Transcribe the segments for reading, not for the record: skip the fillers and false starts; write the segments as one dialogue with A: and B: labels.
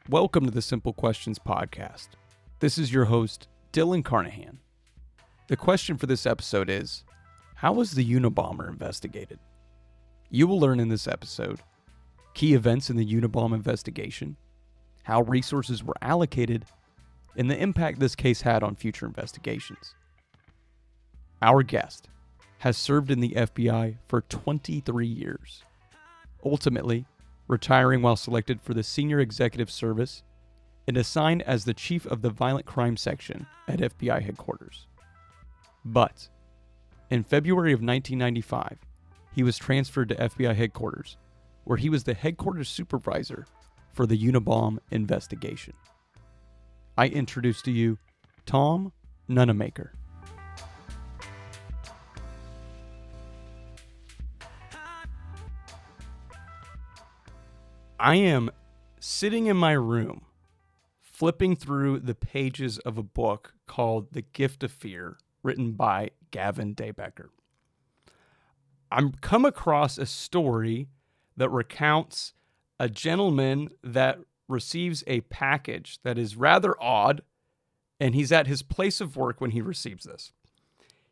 A: Welcome to the Simple Questions podcast. This is your host, Dylan Carnahan. The question for this episode is, how was the Unabomber investigated? You will learn in this episode key events in the Unabom investigation, how resources were allocated, and the impact this case had on future investigations. Our guest has served in the FBI for 23 years, ultimately retiring while selected for the Senior Executive Service and assigned as the Chief of the Violent Crime Section at FBI headquarters. But in February of 1995, he was transferred to FBI headquarters, where he was the headquarters supervisor for the Unabom investigation. I introduce to you Tom Nunemaker. I am sitting in my room, flipping through the pages of a book called The Gift of Fear, written by Gavin Daybecker. I'm come across a story that recounts a gentleman that receives a package that is rather odd, and he's at his place of work when he receives this.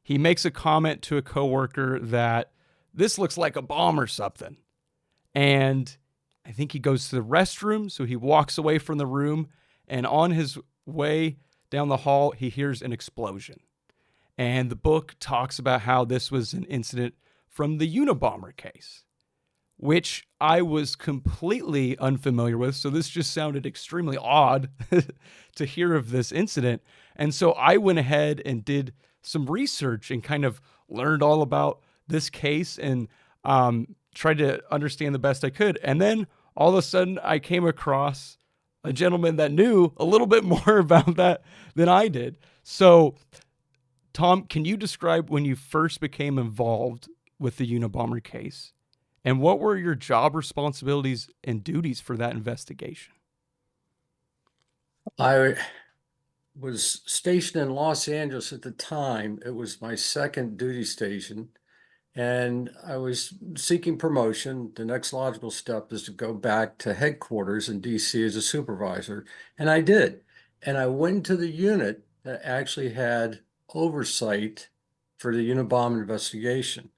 A: He makes a comment to a coworker that this looks like a bomb or something, and I think he goes to the restroom, so he walks away from the room, and on his way down the hall, he hears an explosion. And the book talks about how this was an incident from the Unabomber case, which I was completely unfamiliar with, so this just sounded extremely odd to hear of this incident. And so I went ahead and did some research and kind of learned all about this case and tried to understand the best I could. And then all of a sudden I came across a gentleman that knew a little bit more about that than I did. So Tom, can you describe when you first became involved with the Unabomber case, and what were your job responsibilities and duties for that investigation?
B: I was stationed in Los Angeles at the time. It was my second duty station, and I was seeking promotion. The next logical step is to go back to headquarters in DC as a supervisor, and I did. And I went to the unit that actually had oversight for the Unabom investigation.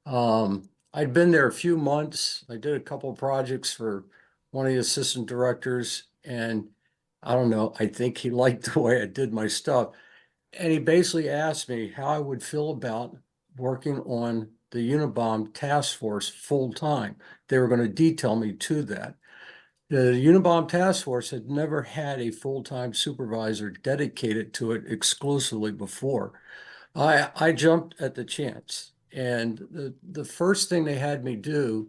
B: I'd been there a few months. I did a couple of projects for one of the assistant directors, and I don't know, I think he liked the way I did my stuff. And he basically asked me how I would feel about working on the Unabom task force full time. They were going to detail me to that. The Unabom task force had never had a full-time supervisor dedicated to it exclusively before. I jumped at the chance. And the first thing they had me do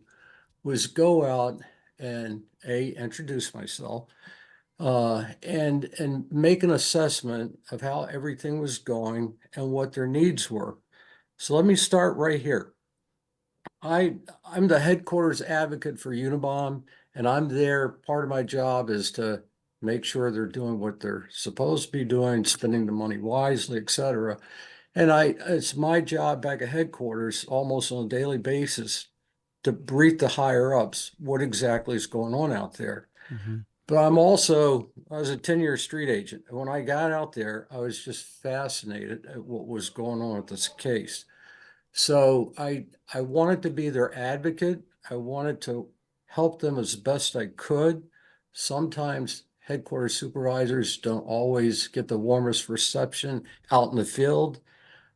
B: was go out and introduce myself, and make an assessment of how everything was going and what their needs were. So let me start right here. I'm the headquarters advocate for Unabom, and I'm there. Part of my job is to make sure they're doing what they're supposed to be doing, spending the money wisely, et cetera. And it's my job back at headquarters almost on a daily basis to brief the higher ups what exactly is going on out there.
A: Mm-hmm.
B: But I was a 10-year street agent. And when I got out there, I was just fascinated at what was going on with this case. So I wanted to be their advocate. I wanted to help them as best I could. Sometimes headquarters supervisors don't always get the warmest reception out in the field.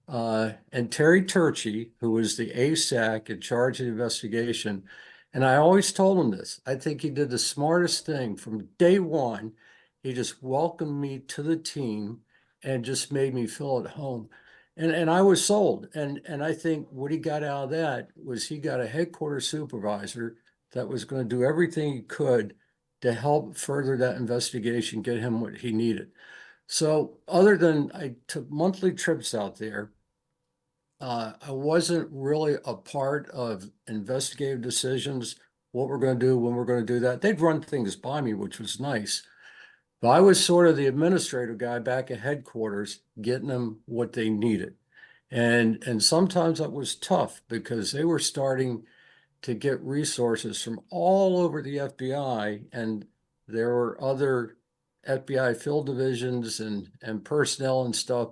B: And Terry Turchi, who was the ASAC in charge of the investigation, and I always told him this, I think he did the smartest thing from day one. He just welcomed me to the team and just made me feel at home. And I was sold. And I think what he got out of that was he got a headquarters supervisor that was going to do everything he could to help further that investigation, get him what he needed. So other than I took monthly trips out there, I wasn't really a part of investigative decisions, what we're going to do, when we're going to do that. They'd run things by me, which was nice. But I was sort of the administrative guy back at headquarters, getting them what they needed. And sometimes that was tough because they were starting to get resources from all over the FBI, and there were other FBI field divisions and personnel and stuff.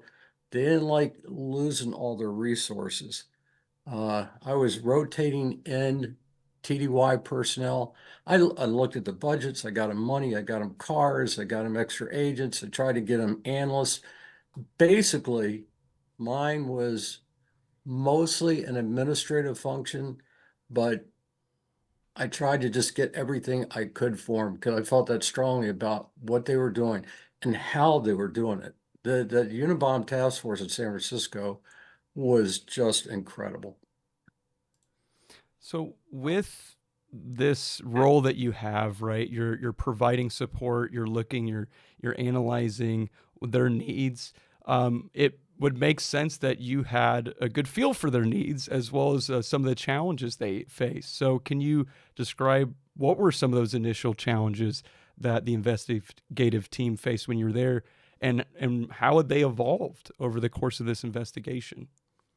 B: They didn't like losing all their resources. I was rotating in TDY personnel. I looked at the budgets. I got them money. I got them cars. I got them extra agents. I tried to get them analysts. Basically, mine was mostly an administrative function, but I tried to just get everything I could for them because I felt that strongly about what they were doing and how they were doing it. The UNABOM task force in San Francisco was just incredible.
A: So with this role that you have, right? You're providing support, you're analyzing their needs. It would make sense that you had a good feel for their needs as well as some of the challenges they face. So can you describe what were some of those initial challenges that the investigative team faced when you were there, and how had they evolved over the course of this investigation?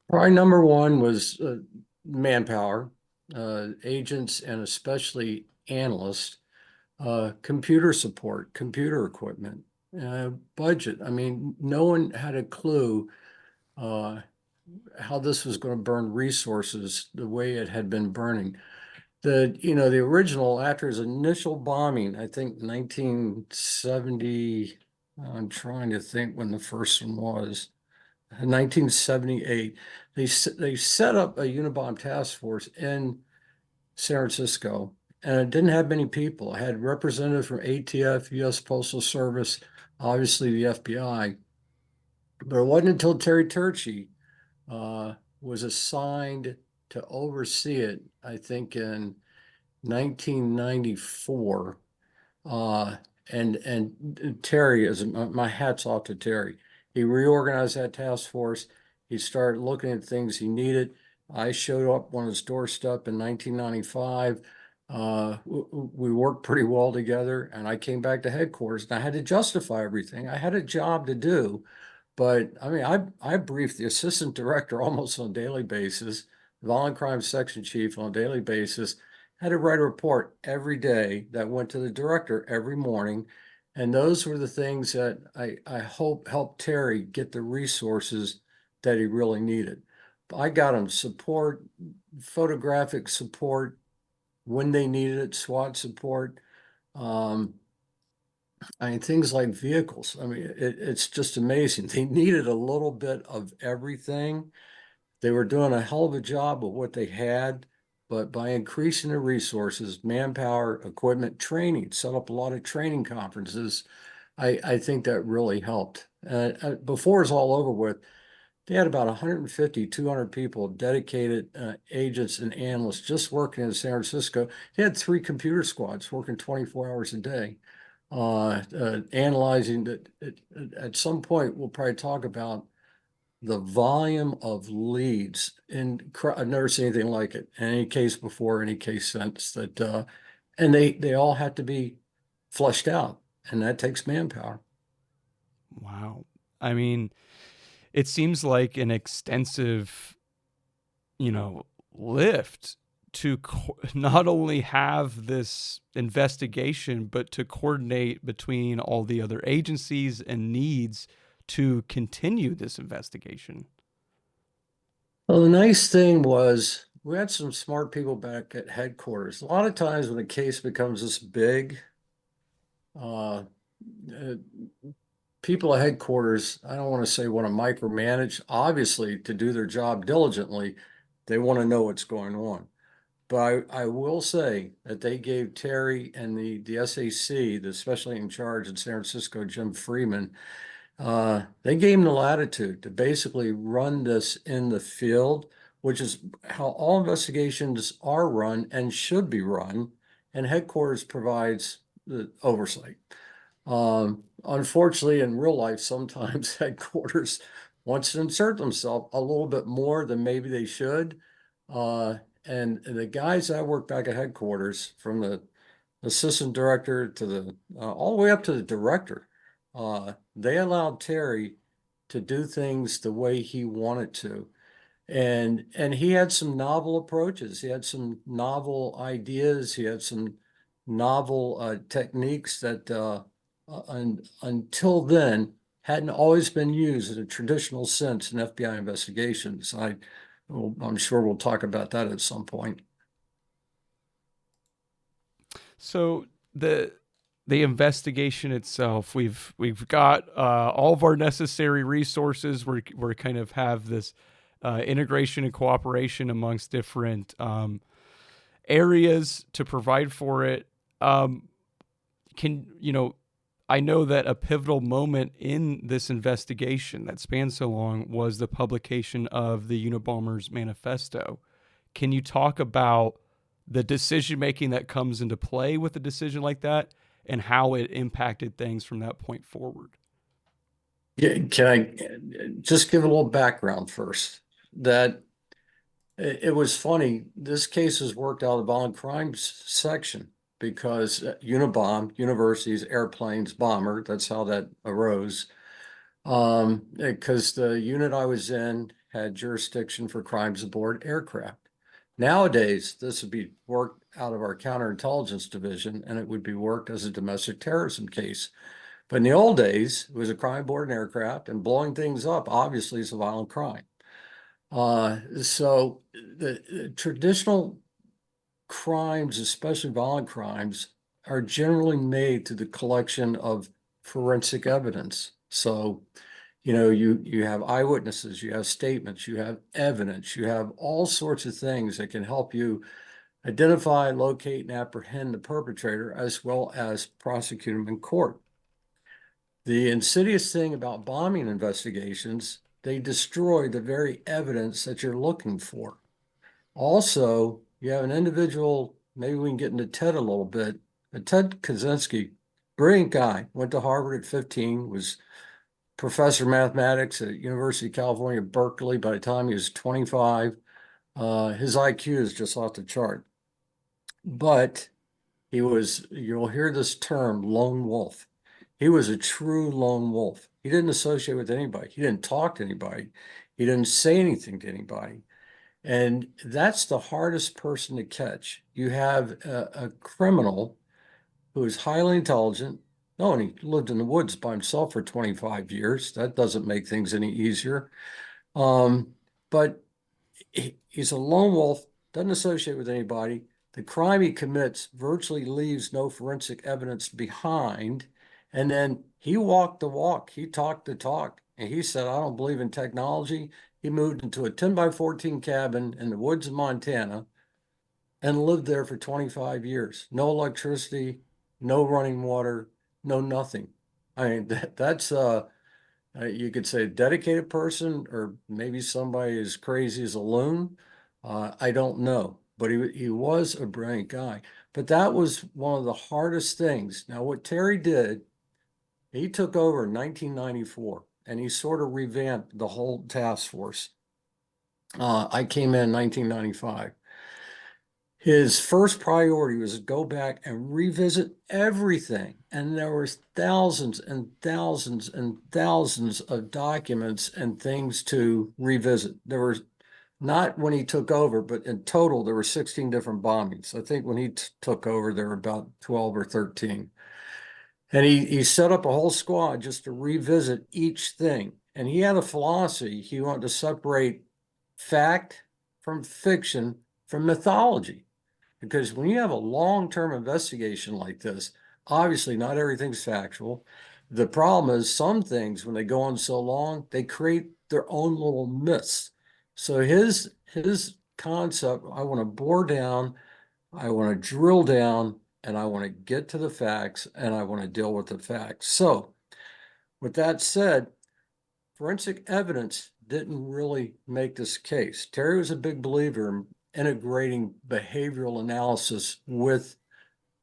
B: Priority number one was manpower, agents, and especially analysts, computer support, computer equipment, budget. I mean, no one had a clue uh, how this was going to burn resources the way it had been burning. The original, after his initial bombing, I think 1970, I'm trying to think when the first one was. 1978, they set up a Unabomb task force in San Francisco, and it didn't have many people. It had representatives from ATF, U.S. Postal Service, obviously the FBI. But it wasn't until Terry Turchi was assigned to oversee it, I think in 1994. Uh, and Terry is my hat's off to Terry. He reorganized that task force. He started looking at things he needed. I showed up on his doorstep in 1995. We worked pretty well together, and I came back to headquarters, and I had to justify everything. I had a job to do, but I mean, I briefed the assistant director almost on a daily basis, violent crime section chief on a daily basis, had to write a report every day that went to the director every morning. And those were the things that I hope helped Terry get the resources that he really needed. I got him support, photographic support when they needed it, SWAT support. Um, I mean, things like vehicles. I mean, it's just amazing. They needed a little bit of everything. They were doing a hell of a job with what they had, but by increasing the resources, manpower, equipment, training, set up a lot of training conferences, I think that really helped. Before it's all over with, they had about 150, 200 people, dedicated agents and analysts just working in San Francisco. They had 3 computer squads working 24 hours a day, analyzing that. At some point, we'll probably talk about the volume of leads. I've never seen anything like it. Any case before, any case since that, and they all had to be flushed out, and that takes manpower.
A: Wow. I mean, it seems like an extensive, lift to not only have this investigation, but to coordinate between all the other agencies and needs to continue this investigation.
B: Well, the nice thing was we had some smart people back at headquarters. A lot of times when a case becomes this big, uh, uh, people at headquarters, I don't want to say want to micromanage. Obviously, to do their job diligently, they want to know what's going on. But I will say that they gave Terry and the SAC, the special in charge in San Francisco, Jim Freeman, they gave him the latitude to basically run this in the field, which is how all investigations are run and should be run, and headquarters provides the oversight. Unfortunately, in real life, sometimes headquarters wants to insert themselves a little bit more than maybe they should. And the guys that work back at headquarters, from the assistant director to the all the way up to the director, they allowed Terry to do things the way he wanted to. And he had some novel approaches. He had some novel ideas. He had some novel techniques that until then hadn't always been used in a traditional sense in FBI investigations. I'm sure we'll talk about that at some point.
A: So the investigation itself, we've got all of our necessary resources. We're kind of have this integration and cooperation amongst different areas to provide for it. I know that a pivotal moment in this investigation that spans so long was the publication of the Unabomber's Manifesto. Can you talk about the decision making that comes into play with a decision like that and how it impacted things from that point forward?
B: Yeah, can I just give a little background first? That it was funny. This case was worked out of the violent crimes section because UNABOM, universities, airplanes, bomber, that's how that arose. Because the unit I was in had jurisdiction for crimes aboard aircraft. Nowadays, this would be worked out of our counterintelligence division, and it would be worked as a domestic terrorism case. But in the old days, it was a crime aboard an aircraft, and blowing things up obviously is a violent crime. So the traditional crimes, especially violent crimes, are generally made through the collection of forensic evidence. So, you have eyewitnesses, you have statements, you have evidence, you have all sorts of things that can help you identify, locate, and apprehend the perpetrator, as well as prosecute them in court. The insidious thing about bombing investigations, they destroy the very evidence that you're looking for. Also, you have an individual, maybe we can get into Ted a little bit. Ted Kaczynski, brilliant guy, went to Harvard at 15, was professor of mathematics at University of California, Berkeley. By the time he was 25, his IQ is just off the chart. But you'll hear this term, lone wolf. He was a true lone wolf. He didn't associate with anybody. He didn't talk to anybody. He didn't say anything to anybody. And that's the hardest person to catch. You have a criminal who is highly intelligent. No, and he lived in the woods by himself for 25 years. That doesn't make things any easier. But he's a lone wolf, doesn't associate with anybody. The crime he commits virtually leaves no forensic evidence behind. And then he walked the walk, he talked the talk, and he said, I don't believe in technology. He moved into a 10 by 14 cabin in the woods of Montana and lived there for 25 years. No electricity, no running water, no nothing. I mean, that's you could say a dedicated person, or maybe somebody as crazy as a loon. I don't know, but he was a brilliant guy. But that was one of the hardest things. Now, what Terry did, he took over in 1994, and he sort of revamped the whole task force. I came in 1995. His first priority was to go back and revisit everything. And there was thousands and thousands and thousands of documents and things to revisit. There were not when he took over, but in total, there were 16 different bombings. I think when he took over, there were about 12 or 13. And he set up a whole squad just to revisit each thing. And he had a philosophy. He wanted to separate fact from fiction from mythology. Because when you have a long-term investigation like this, obviously not everything's factual. The problem is some things, when they go on so long, they create their own little myths. So his concept, I want to bore down, I want to drill down, and I want to get to the facts, and I want to deal with the facts. So with that said, forensic evidence didn't really make this case. Terry was a big believer in integrating behavioral analysis with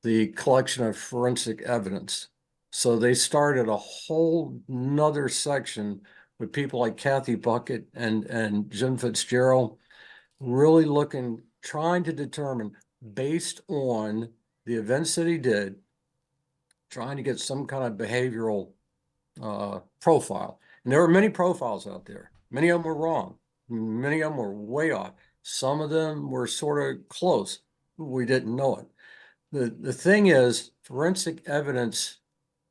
B: the collection of forensic evidence. So they started a whole nother section with people like Kathy Bucket and Jim Fitzgerald, really trying to determine, based on the events that he did, trying to get some kind of behavioral profile. And there were many profiles out there. Many of them were wrong. Many of them were way off. Some of them were sort of close. We didn't know it. the thing is, forensic evidence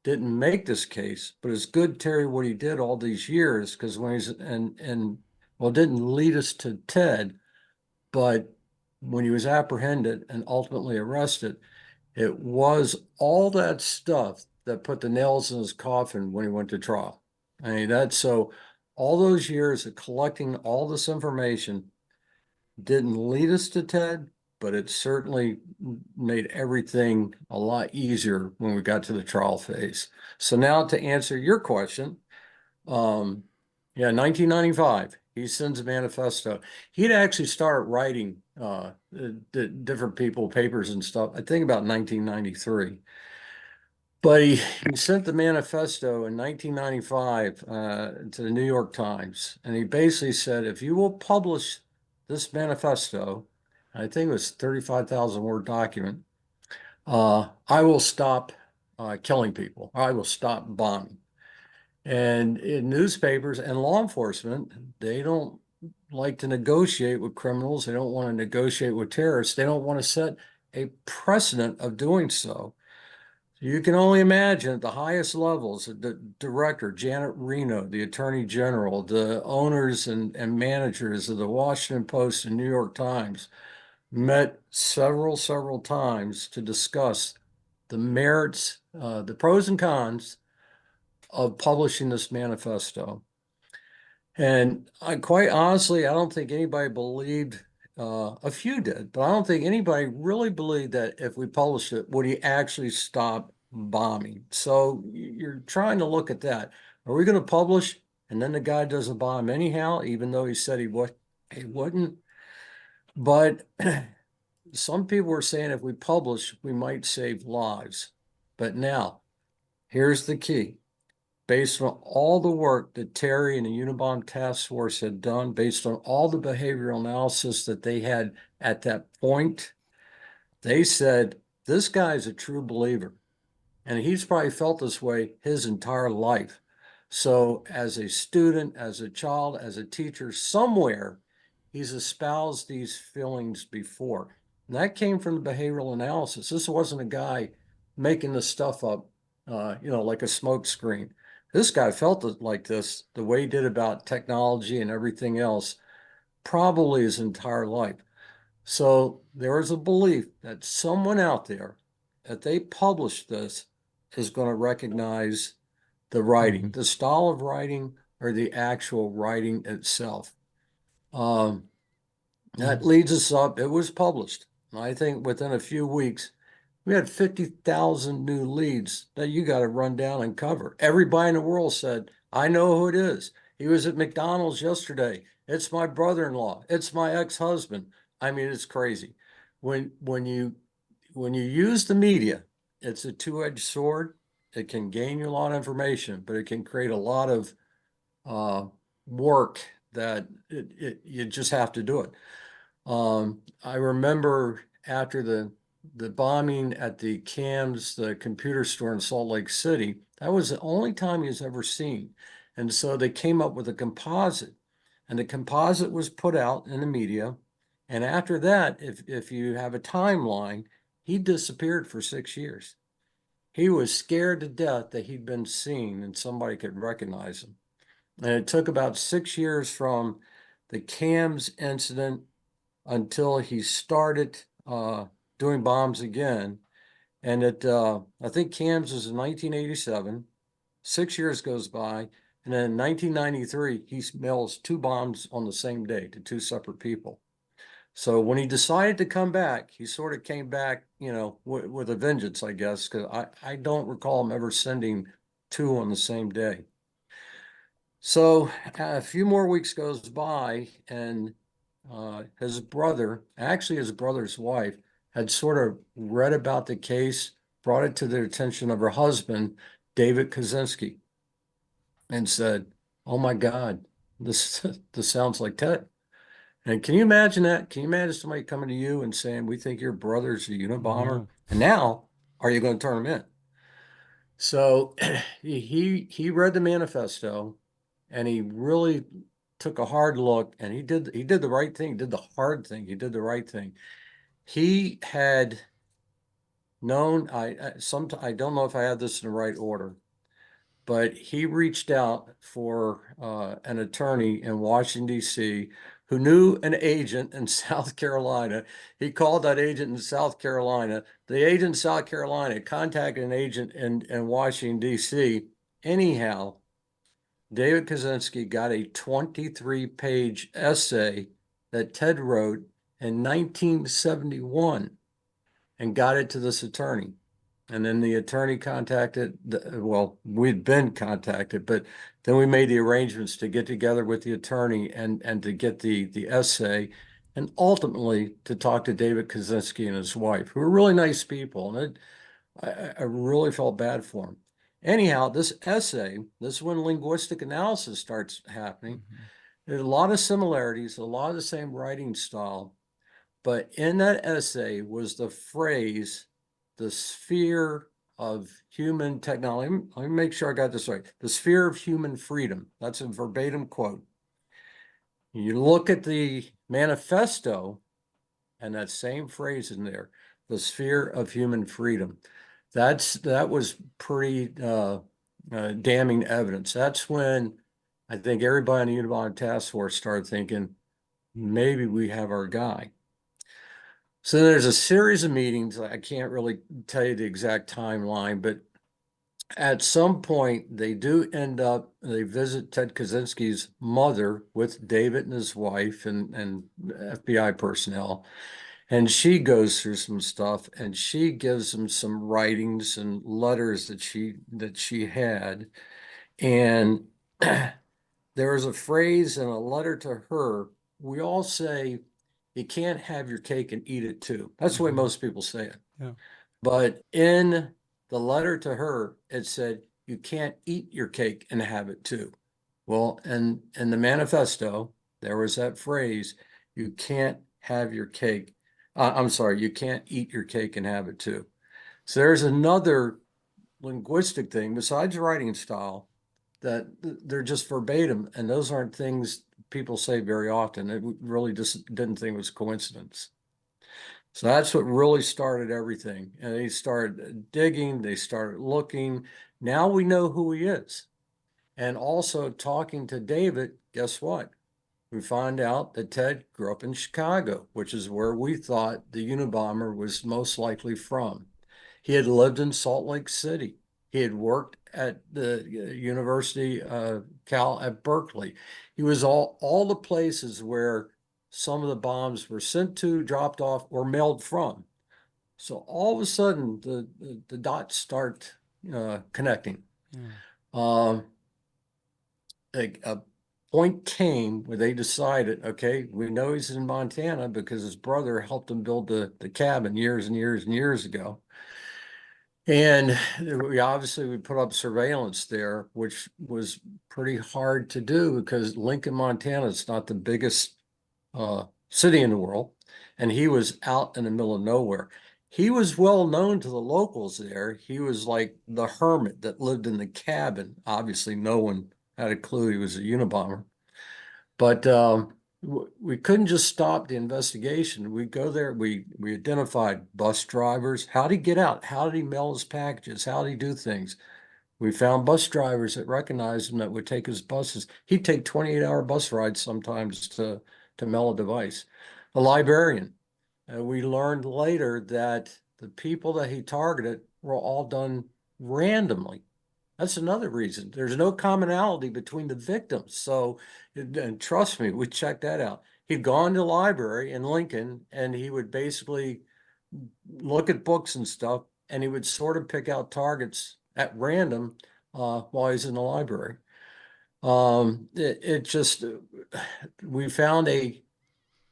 B: didn't make this case, but it's good, Terry, what he did all these years, because when he's well, it didn't lead us to Ted, but when he was apprehended and ultimately arrested, it was all that stuff that put the nails in his coffin when he went to trial. I mean, that's so all those years of collecting all this information didn't lead us to Ted, but it certainly made everything a lot easier when we got to the trial phase. So now to answer your question, yeah, 1995, he sends a manifesto. He'd actually started writing the different people, papers and stuff, I think about 1993. But he sent the manifesto in 1995 to the New York Times, and he basically said, if you will publish this manifesto, I think it was 35,000 word document, I will stop killing people. I will stop bombing. And in newspapers and law enforcement, they don't like to negotiate with criminals. They don't want to negotiate with terrorists. They don't want to set a precedent of doing so. You can only imagine at the highest levels, the director, Janet Reno, the attorney general, the owners and managers of the Washington Post and New York Times met several times to discuss the merits, the pros and cons of publishing this manifesto. And I quite honestly, I don't think anybody believed, a few did, but I don't think anybody really believed that if we published it, would he actually stop bombing? So you're trying to look at that. Are we going to publish and then the guy doesn't bomb anyhow, even though he said he wouldn't? But some people were saying if we publish, we might save lives. But now, here's the key. Based on all the work that Terry and the UNABOM task force had done, based on all the behavioral analysis that they had at that point, they said, this guy's a true believer. And he's probably felt this way his entire life. So as a student, as a child, as a teacher, somewhere he's espoused these feelings before. And that came from the behavioral analysis. This wasn't a guy making this stuff up, like a smoke screen. This guy felt it like this, the way he did about technology and everything else, probably his entire life. So there is a belief that someone out there, if they publish this, is going to recognize the writing, the style of writing, or the actual writing itself. That leads us up. It was published. I think within a few weeks, we had 50,000 new leads that you got to run down and cover. Everybody in the world said, I know who it is. He was at McDonald's yesterday. It's my brother-in-law. It's my ex-husband. I mean, it's crazy. When you use the media, it's a two-edged sword. It can gain you a lot of information, but it can create a lot of work that you just have to do it. I remember after the bombing at the CAMS, the computer store in Salt Lake City, that was the only time he was ever seen. And so they came up with a composite, and the composite was put out in the media. And after that, if you have a timeline, he disappeared for 6 years. He was scared to death that he'd been seen and somebody could recognize him. And it took about 6 years from the CAMS incident until he started doing bombs again. And I think CAMS was in 1987. 6 years goes by. And then in 1993, he mails 2 bombs on the same day to 2 separate people. So when he decided to come back, he sort of came back, with a vengeance, I guess, because I don't recall him ever sending 2 on the same day. So a few more weeks goes by, and his brother, actually his brother's wife, had sort of read about the case, brought it to the attention of her husband, David Kaczynski, and said, oh my God, this sounds like Ted. And can you imagine that? Can you imagine somebody coming to you and saying, we think your brother's a Unabomber? And now, are you going to turn him in? So he read the manifesto, and he really took a hard look, and he did the right thing, did the hard thing, he did the right thing. He had known, I don't know if I had this in the right order, but he reached out for an attorney in Washington, D.C., who knew an agent in South Carolina. He called that agent in South Carolina. The agent in South Carolina contacted an agent in Washington, D.C. Anyhow, David Kaczynski got a 23-page essay that Ted wrote in 1971 and got it to this attorney. And then the attorney contacted, well, we'd been contacted, but then we made the arrangements to get together with the attorney and to get the essay, and ultimately to talk to David Kaczynski and his wife, who were really nice people. And I really felt bad for him. Anyhow, this essay, this is when linguistic analysis starts happening. There's a lot of similarities, a lot of the same writing style, but in that essay was the phrase, the sphere of human technology. Let me make sure I got this right. The sphere of human freedom. That's a verbatim quote. You look at the manifesto, and that same phrase in there, the sphere of human freedom. That was pretty damning evidence. That's when I think everybody on the Unabomber task force started thinking, maybe we have our guy. So there's a series of meetings. I can't really tell you the exact timeline, but at some point they do end up, they visit Ted Kaczynski's mother with David and his wife and FBI personnel. And she goes through some stuff and she gives them some writings and letters that she had. And there was a phrase in a letter to her. We all say, you can't have your cake and eat it too. That's the way most people say it.
A: Yeah.
B: But in the letter to her, it said, you can't eat your cake and have it too. Well, and in the manifesto, there was that phrase, you can't have your cake. I'm sorry, you can't eat your cake and have it too. So there's another linguistic thing besides writing style that they're just verbatim, and those aren't things people say very often. It really just didn't think it was coincidence. So that's what really started everything. And they started digging, they started looking. Now we know who he is. And also talking to David, guess what? We find out that Ted grew up in Chicago, which is where we thought the Unabomber was most likely from. He had lived in Salt Lake City. He had worked at the University of Cal at Berkeley. He was all the places where some of the bombs were sent to, dropped off, or mailed from. So all of a sudden, the dots start connecting. Yeah. A point came where they decided, okay, we know he's in Montana because his brother helped him build the cabin years and years and years ago. And we put up surveillance there, which was pretty hard to do because Lincoln, Montana is not the biggest city in the world. And he was out in the middle of nowhere. He was well known to the locals there. He was like the hermit that lived in the cabin. Obviously, no one had a clue he was a Unabomber. But we couldn't just stop the investigation. We go there, we identified bus drivers. How did he get out? How did he mail his packages? How did he do things? We found bus drivers that recognized him that would take his buses. He'd take 28-hour bus rides sometimes to mail a device. A librarian. We learned later that the people that he targeted were all done randomly. That's another reason. There's no commonality between the victims. So, and trust me, we checked that out. He'd gone to the library in Lincoln and he would basically look at books and stuff, and he would sort of pick out targets at random while he's in the library. We found a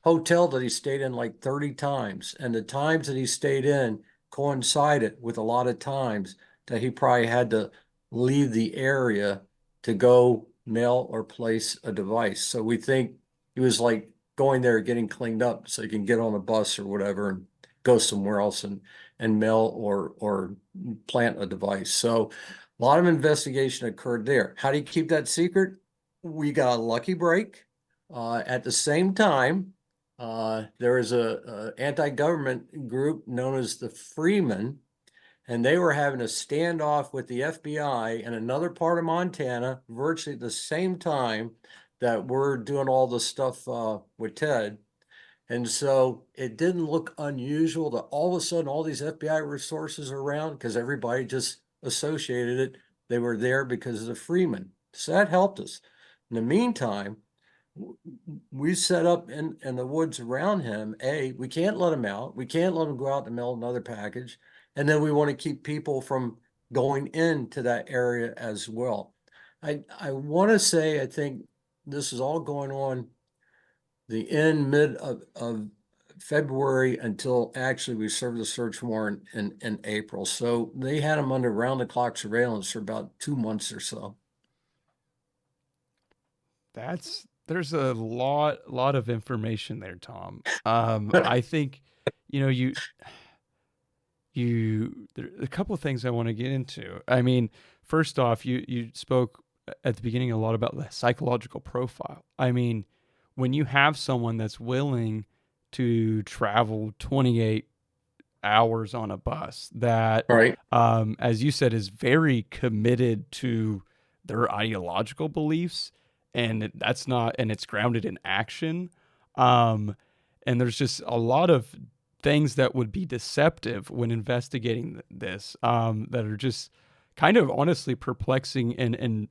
B: hotel that he stayed in like 30 times, and the times that he stayed in coincided with a lot of times that he probably had to leave the area to go mail or place a device. So we think he was like going there, getting cleaned up so he can get on a bus or whatever and go somewhere else and mail or plant a device. So a lot of investigation occurred there. How do you keep that secret? We got a lucky break. At the same time, there was a anti-government group known as the Freemen and they were having a standoff with the FBI in another part of Montana, virtually at the same time that we're doing all the stuff with Ted. And so it didn't look unusual that all of a sudden all these FBI resources are around because everybody just associated it. They were there because of the Freeman. So that helped us. In the meantime, we set up in the woods around him. We can't let him out. We can't let him go out and mail another package. And then we want to keep people from going into that area as well. I want to say, I think this is all going on the end mid of February until actually we served the search warrant in April. So they had him under round the clock surveillance for about 2 months or so.
A: There's a lot of information there, Tom. I think, you know, there are a couple of things I want to get into. I mean, first off, you spoke at the beginning a lot about the psychological profile. I mean, when you have someone that's willing to travel 28 hours on a bus that,
B: Right.
A: as you said, is very committed to their ideological beliefs, and it's grounded in action. And there's just a lot of things that would be deceptive when investigating this, that are just kind of honestly perplexing. And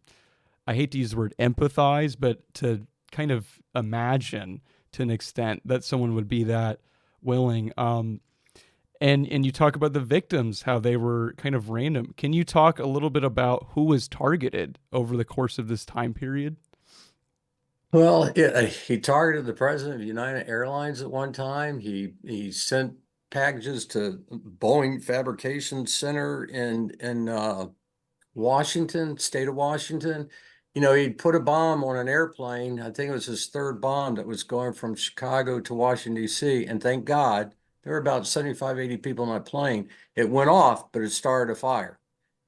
A: I hate to use the word empathize, but to kind of imagine to an extent that someone would be that willing. And you talk about the victims, how they were kind of random. Can you talk a little bit about who was targeted over the course of this time period?
B: Well, he targeted the president of United Airlines at one time. He sent packages to Boeing Fabrication Center in Washington, state of Washington. He'd put a bomb on an airplane. I think it was his third bomb that was going from Chicago to Washington, D.C. And thank God there were about 75, 80 people on that plane. It went off, but it started a fire.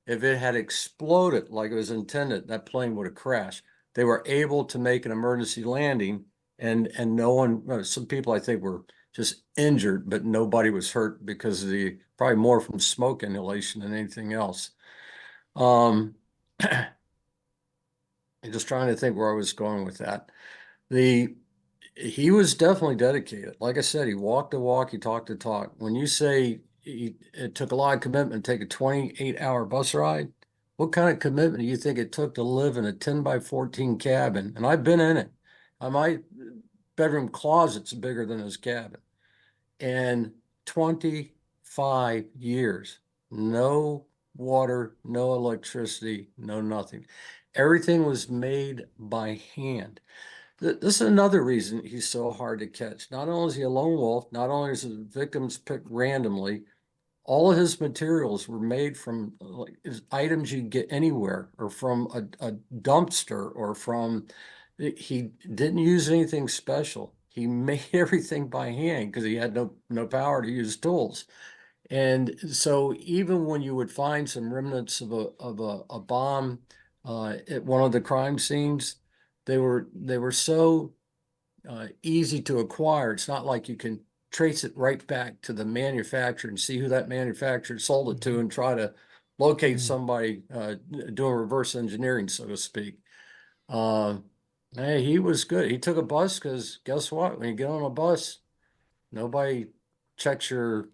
B: If it had exploded like it was intended, that plane would have crashed. They were able to make an emergency landing, and no one, some people I think were just injured, but nobody was hurt because of probably more from smoke inhalation than anything else. I'm just trying to think where I was going with that. He was definitely dedicated. Like I said, he walked the walk, he talked the talk. When you say it took a lot of commitment to take a 28-hour bus ride, what kind of commitment do you think it took to live in a 10 by 14 cabin? And I've been in it. My bedroom closet's bigger than his cabin. And 25 years, no water, no electricity, no nothing. Everything was made by hand. This is another reason he's so hard to catch. Not only is he a lone wolf, not only is his victims picked randomly, all of his materials were made from like items you get anywhere, or from a dumpster, or from, he didn't use anything special. He made everything by hand because he had no power to use tools. And so even when you would find some remnants of a bomb at one of the crime scenes, they were so easy to acquire. It's not like you can trace it right back to the manufacturer and see who that manufacturer sold it to and try to locate somebody doing reverse engineering, so to speak. Uh, Hey, he was good. He took a bus because guess what? When you get on a bus, nobody checks your,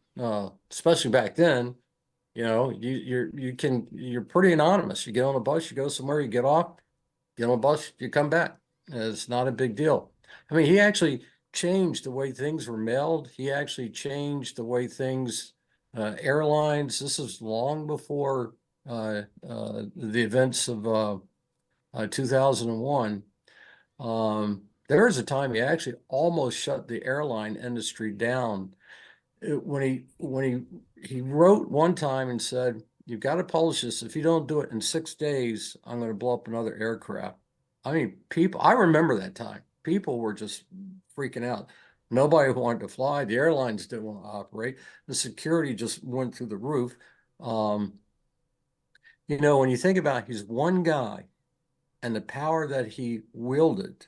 B: especially back then, you're pretty anonymous. You get on a bus, you go somewhere, you get off, get on a bus, you come back. It's not a big deal. I mean, he actually changed the way things were mailed. He actually changed the way things, airlines. This is long before the events of 2001. There was a time he actually almost shut the airline industry down. When he wrote one time and said, "You've got to publish this. If you don't do it in 6 days, I'm going to blow up another aircraft." I mean, I remember that time. People were just freaking out. Nobody wanted to fly. The airlines didn't want to operate. The security just went through the roof. Um, when you think about, he's one guy and the power that he wielded,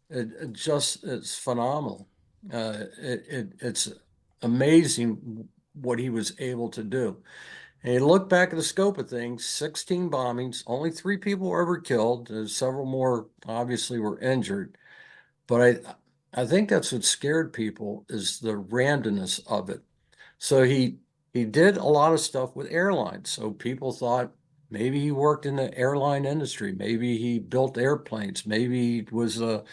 B: it's phenomenal. It's amazing what he was able to do. And you look back at the scope of things, 16 bombings, only 3 people were ever killed. Several more obviously were injured. But I think that's what scared people is the randomness of it. So he did a lot of stuff with airlines. So people thought maybe he worked in the airline industry, maybe he built airplanes, maybe he was a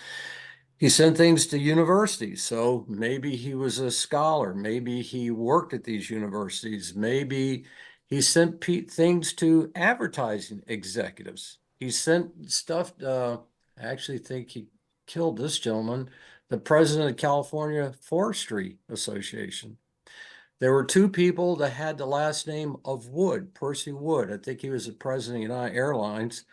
B: he sent things to universities. So maybe he was a scholar. Maybe he worked at these universities. Maybe he sent things to advertising executives. He sent stuff. I actually think he killed this gentleman, the president of California Forestry Association. There were 2 people that had the last name of Wood, Percy Wood. I think he was the president of United Airlines.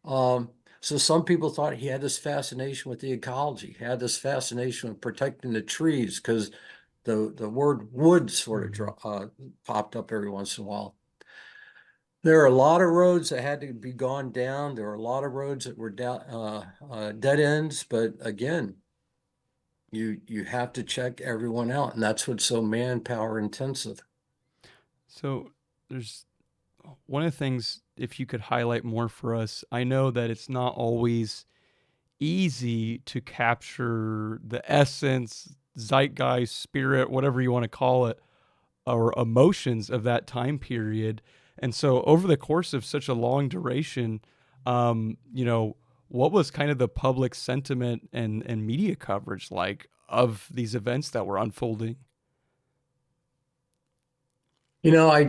B: Um, so some people thought he had this fascination with the ecology, had this fascination with protecting the trees because the word wood sort of popped up every once in a while. There are a lot of roads that had to be gone down. There were a lot of roads that were dead ends. But again, you have to check everyone out, and that's what's so manpower intensive.
A: So there's one of the things, if you could highlight more for us, I know that it's not always easy to capture the essence, zeitgeist, spirit, whatever you want to call it, or emotions of that time period. And so, over the course of such a long duration, what was kind of the public sentiment and media coverage like of these events that were unfolding?
B: You know,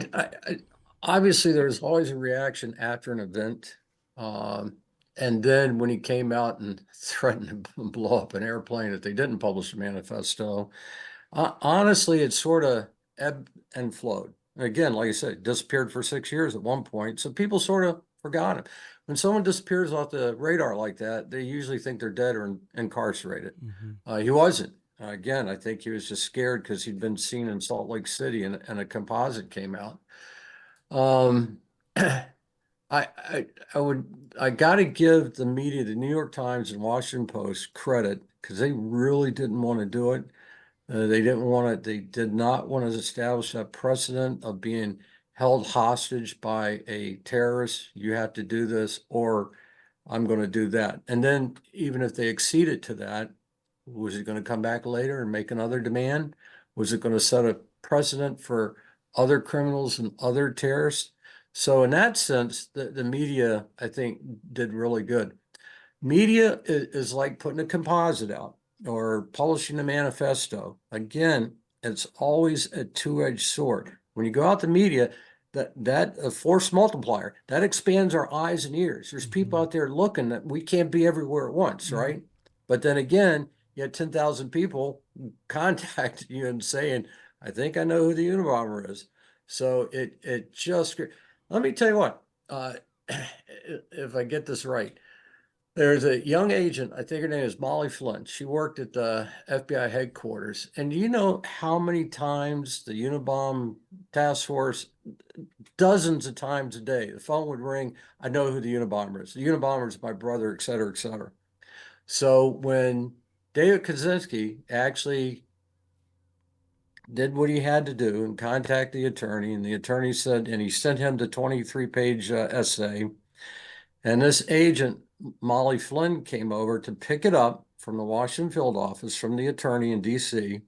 B: obviously there's always a reaction after an event. And then when he came out and threatened to blow up an airplane if they didn't publish a manifesto, honestly, it sort of ebbed and flowed. Again, like I said, disappeared for 6 years at one point. So people sort of forgot him. When someone disappears off the radar like that, they usually think they're dead or incarcerated. He wasn't. Again, I think he was just scared because he'd been seen in Salt Lake City and a composite came out. Um, I got to give the media, the New York Times and Washington Post credit because they really didn't want to do it. They didn't want to, they did not want to establish a precedent of being held hostage by a terrorist. You have to do this, or I'm going to do that. And then even if they acceded to that, was it going to come back later and make another demand? Was it going to set a precedent for other criminals and other terrorists? So in that sense, the media, I think, did really good. Media is like putting a composite out or publishing a manifesto. Again, it's always a two-edged sword. When you go out the media, that force multiplier that expands our eyes and ears. There's people out there looking that we can't be everywhere at once, right? But then again, you had 10,000 people contact you and saying, "I think I know who the Unabomber is." So it just let me tell you what, if I get this right. There's a young agent, I think her name is Molly Flynn. She worked at the FBI headquarters. And do you know how many times the Unabom task force, dozens of times a day, the phone would ring, I know who the Unabomber is. The Unabomber is my brother, et cetera, et cetera. So when David Kaczynski actually did what he had to do and contact the attorney, and the attorney said, and he sent him the 23-page essay, and this agent, Molly Flynn, came over to pick it up from the Washington field office from the attorney in DC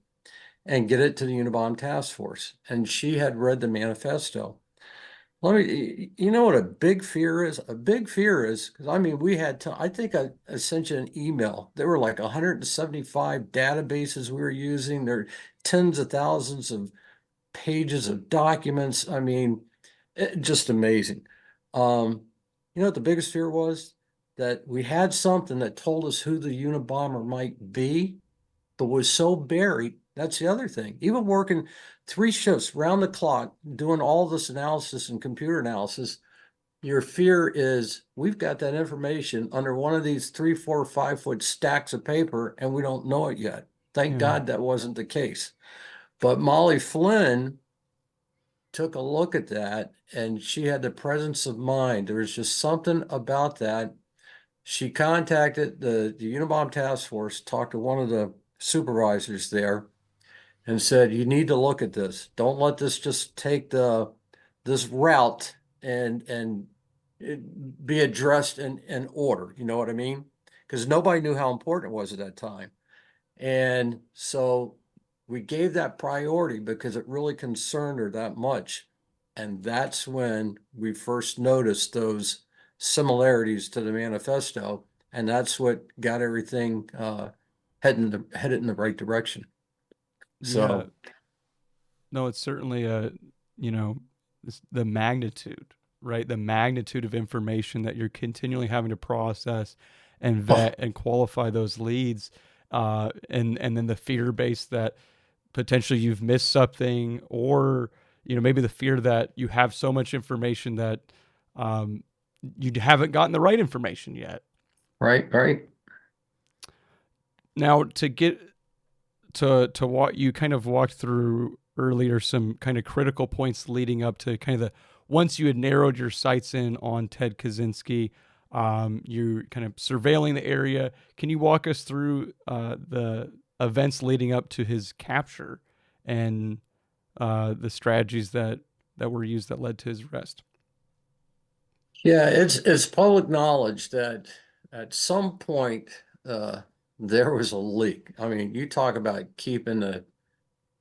B: and get it to the Unabom task force. And she had read the manifesto. You know what a big fear is? A big fear is, because I mean, I think I sent you an email. There were like 175 databases we were using. There are tens of thousands of pages of documents. I mean, just amazing. You know what the biggest fear was? That we had something that told us who the Unabomber might be, but was so buried. That's the other thing. Even working 3 shifts round the clock, doing all this analysis and computer analysis, your fear is we've got that information under one of these 3, 4, 5 foot stacks of paper, and we don't know it yet. Thank God that wasn't the case. But Molly Flynn took a look at that and she had the presence of mind. There was just something about that. She contacted the Unabom task force, talked to one of the supervisors there and said, you need to look at this. Don't let this just take the this route and be addressed in order. You know what I mean? Because nobody knew how important it was at that time. And so we gave that priority because it really concerned her that much. And that's when we first noticed those similarities to the manifesto. And that's what got everything headed in the right direction.
A: Yeah.
B: So,
A: No, it's certainly you know, the magnitude, right? The magnitude of information that you're continually having to process and vet and qualify those leads, and then the fear base that potentially you've missed something, or maybe the fear that you have so much information that um, you haven't gotten the right information yet.
B: right, right.
A: Now, to get to what you kind of walked through earlier, some kind of critical points leading up to kind of the once you had narrowed your sights in on Ted Kaczynski, you're kind of surveilling the area. Can you walk us through the events leading up to his capture and the strategies that were used that led to his arrest?
B: Yeah, it's public knowledge that at some point there was a leak. I mean, you talk about keeping the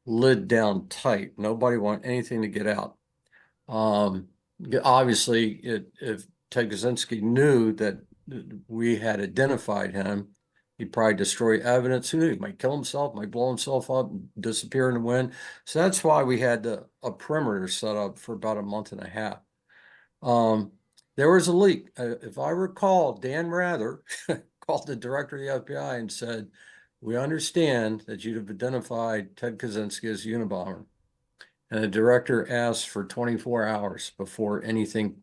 B: lid down tight. Nobody want anything to get out. Um, Obviously, if Ted Kaczynski knew that we had identified him, he'd probably destroy evidence. Who knew? He might kill himself, might blow himself up, disappear in the wind. So that's why we had a perimeter set up for about a month and a half. Um, there was a leak. If I recall, Dan Rather called the director of the FBI and said, "We understand that you've identified Ted Kaczynski as Unabomber." And the director asked for 24 hours before anything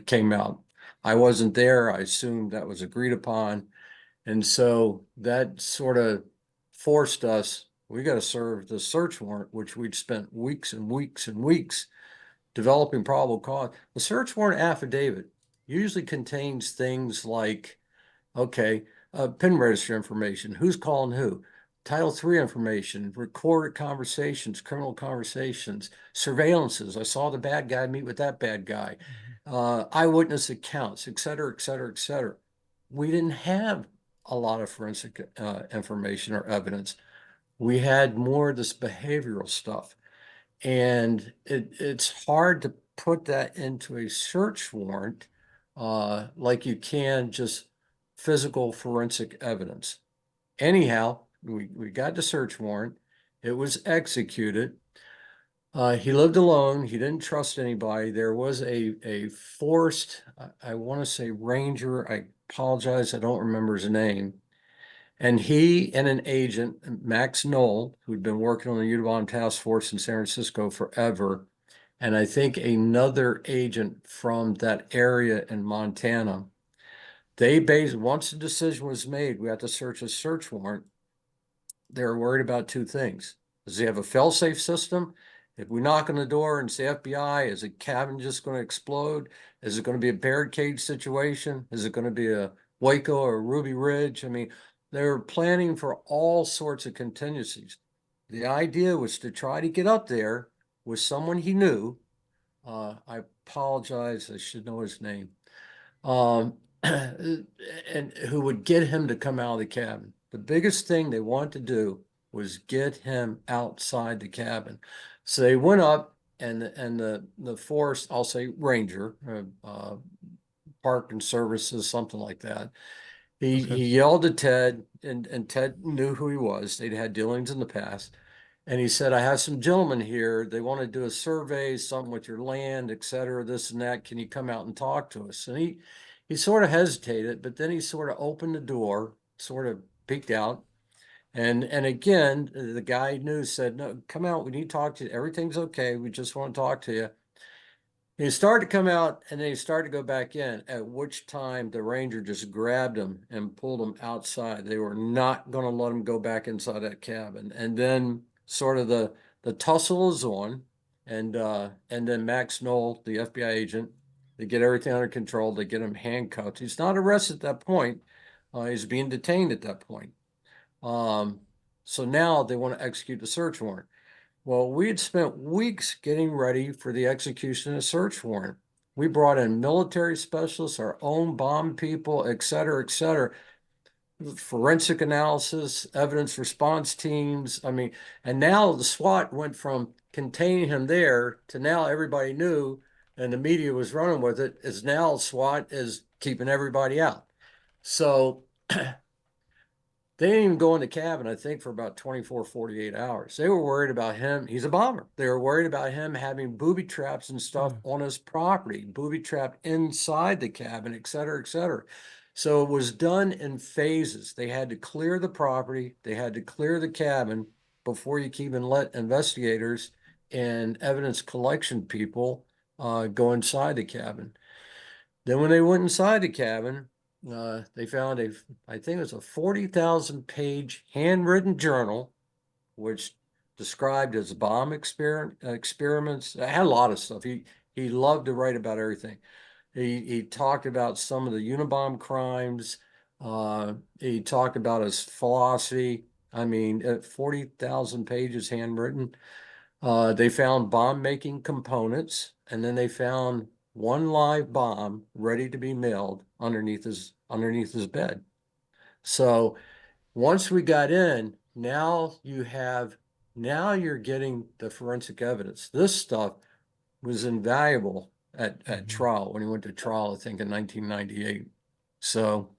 B: came out. I wasn't there. I assumed that was agreed upon. And so that sort of forced us, we got to serve the search warrant, which we'd spent weeks and weeks and weeks developing probable cause. The search warrant affidavit usually contains things like, okay, PIN register information, who's calling who, Title III information, recorded conversations, criminal conversations, surveillances. I saw the bad guy meet with that bad guy, eyewitness accounts, et cetera, et cetera, et cetera. We didn't have a lot of forensic information or evidence. We had more of this behavioral stuff. And it's hard to put that into a search warrant like you can just physical forensic evidence. Anyhow, we got the search warrant. It was executed. He lived alone. He didn't trust anybody. There was a forced, I want to say ranger. I apologize. I don't remember his name. And he and an agent, Max Knoll, who'd been working on the UNABOM task force in San Francisco forever, and I think another agent from that area in Montana, once the decision was made, we had to search a search warrant. They were worried about two things. Does he have a fail-safe system? If we knock on the door and say FBI, is the cabin just going to explode? Is it going to be a barricade situation? Is it going to be a Waco or Ruby Ridge? I mean, they were planning for all sorts of contingencies. The idea was to try to get up there with someone he knew. I apologize, I should know his name. And who would get him to come out of the cabin. The biggest thing they wanted to do was get him outside the cabin. So they went up and the force, I'll say ranger, park and services, something like that.
A: Okay.
B: He yelled at Ted, and Ted knew who he was. They'd had dealings in the past. And he said, "I have some gentlemen here. They want to do a survey, something with your land, et cetera, this and that. Can you come out and talk to us?" And he sort of hesitated, but then he sort of opened the door, sort of peeked out. And again, the guy knew, said, "No, come out. We need to talk to you. Everything's okay. We just want to talk to you." He started to come out and then he started to go back in, at which time the ranger just grabbed him and pulled him outside. They were not going to let him go back inside that cabin. And then sort of the tussle is on, and then Max Knoll, the FBI agent, they get everything under control. They get him handcuffed. He's not arrested at that point. He's being detained at that point. Um, so now they want to execute the search warrant. Well, we had spent weeks getting ready for the execution of a search warrant. We brought in military specialists, our own bomb people, et cetera, forensic analysis, evidence response teams. I mean, and now the SWAT went from containing him there to now everybody knew, and the media was running with it, is now SWAT is keeping everybody out. So they didn't even go in the cabin, I think, for about 24, 48 hours. They were worried about him. He's a bomber. They were worried about him having booby traps and stuff on his property, booby trapped inside the cabin, et cetera, et cetera. So it was done in phases. They had to clear the property, they had to clear the cabin before you can even let investigators and evidence collection people go inside the cabin. Then when they went inside the cabin, they found I think it was a 40,000 page handwritten journal, which described his bomb experiments. It had a lot of stuff. He loved to write about everything. He talked about some of the Unabomb crimes. He talked about his philosophy. I mean, 40,000 pages handwritten. They found bomb making components, and then they found one live bomb ready to be mailed underneath his bed. So once we got in, now you're getting the forensic evidence. This stuff was invaluable at trial when he went to trial, I think in 1998. So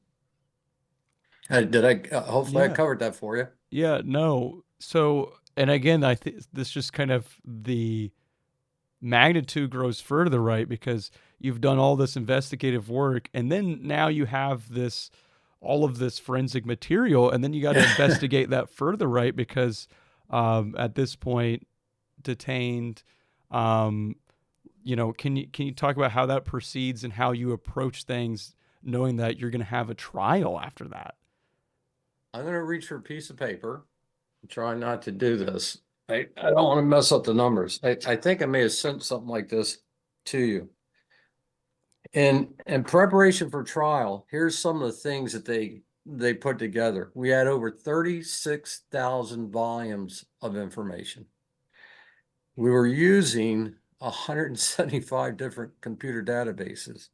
B: hopefully I
A: Yeah.
B: covered that for you.
A: Yeah, no. So, and again, I think this just kind of the magnitude grows further, right? Because you've done all this investigative work, and then now you have this, all of this forensic material, and then you got to investigate that further, right? Because at this point, detained, um, can you talk about how that proceeds and how you approach things, knowing that you're going to have a trial after that?
B: I'm going to reach for a piece of paper. I'm trying not to do this. I don't want to mess up the numbers. I think I may have sent something like this to you. In preparation for trial, here's some of the things that they put together. We had over 36,000 volumes of information. We were using 175 different computer databases.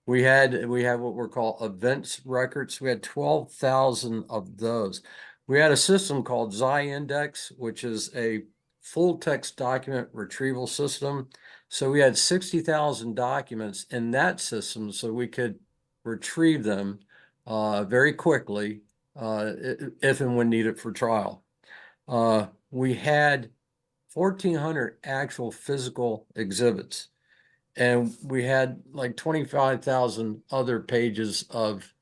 B: We had what were called events records. We had 12,000 of those. We had a system called Index, which is a full text document retrieval system. So we had 60,000 documents in that system so we could retrieve them very quickly if and when needed for trial. We had 1,400 actual physical exhibits. And we had like 25,000 other pages of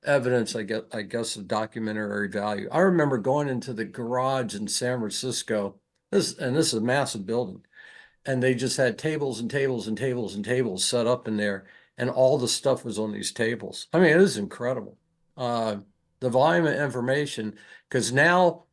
B: evidence, I guess of documentary value. I remember going into the garage in San Francisco. This is a massive building. And they just had tables and tables and tables and tables set up in there. And all the stuff was on these tables. I mean, it was incredible. The volume of information, because now